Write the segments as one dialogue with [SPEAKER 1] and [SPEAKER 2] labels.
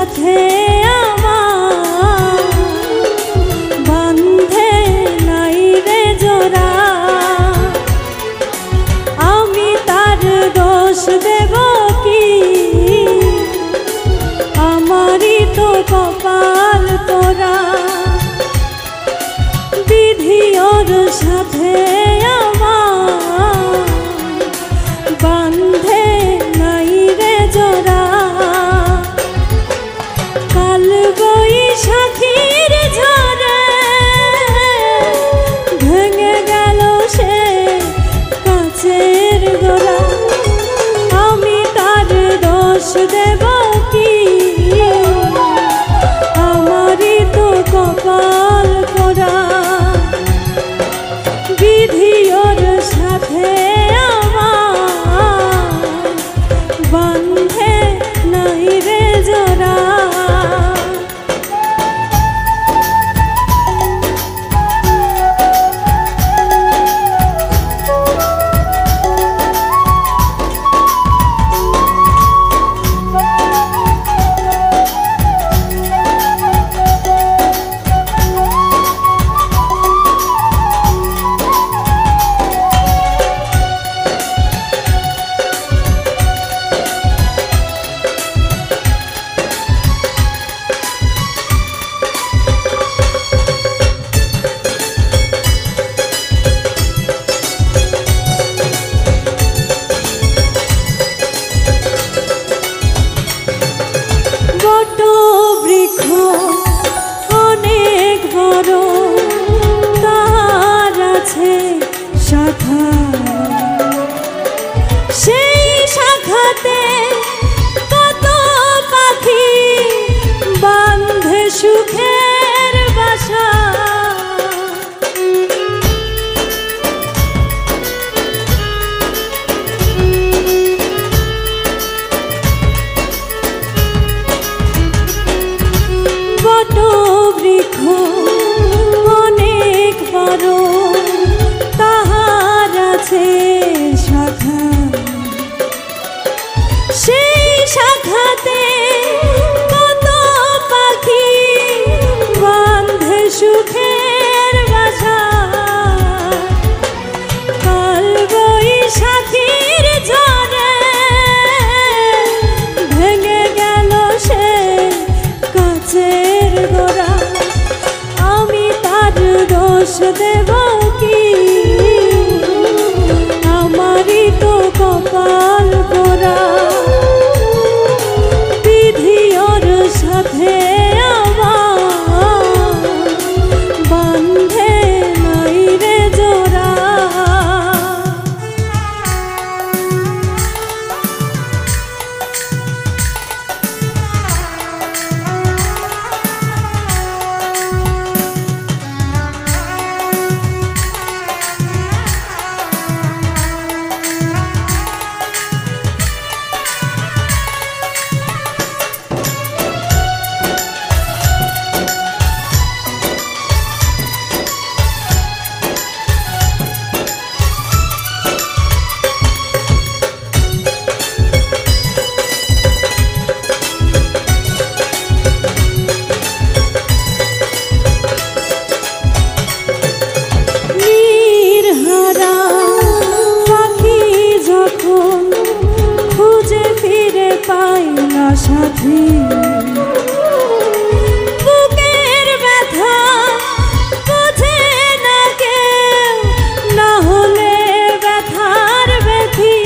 [SPEAKER 1] সাথে আমার বান্ধে নাই রে জোড়া। আমি তার দোষ দেব কি? আমারই তো কপাল তোরা। বিধি ওর সাথে আমার বান্ধে নাই রে জোড়া। কাল বৈশাখীর ঝড়ে ভেঙে গেল সে কাচের গোড়া। আমি তার দোষ দেব কি? আমারই তো কপাল পোড়া। বিধি ওর সাথে আমার বান্ধে নাই রে জোড়া। অনেক বড় তার আছে শাখা। সেই শাখাতে কত পাখি বাঁধে সুখের বাসা। বৃক্ষ অনেক বড় তাহার আছে শাখা। সেই শাখাতে কত পাখি বাঁধে সুখের বাসা। কাল বৈশাখীর ঝড়ে ভেঙে গেল সে কাচের গোড়া। আমি তার দোষ দেব কি? আমারই তো কপাল পোড়া। বিধি ওর সাথে আমার বান্ধে নাই রে জোড়া। খুঁজে ফিরে পাই না সাথী। বুকের ব্যথা বোঝে না কেউ, না হলে ব্যথার ব্যথী।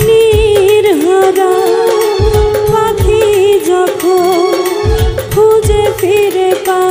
[SPEAKER 1] নির্হারা পাখি যখন খুঁজে ফিরে পা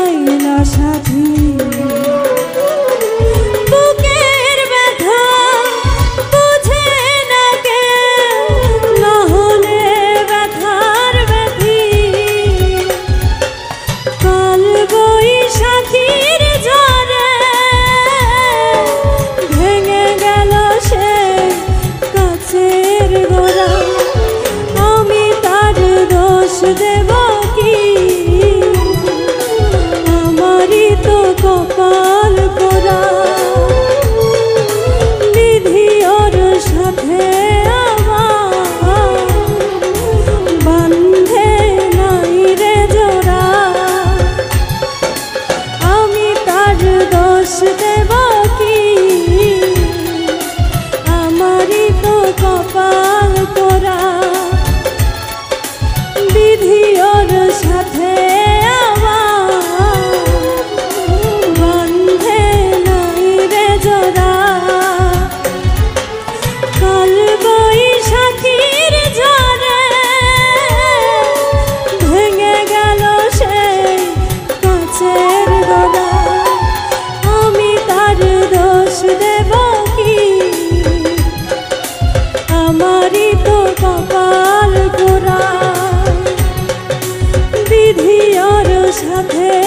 [SPEAKER 1] সাথে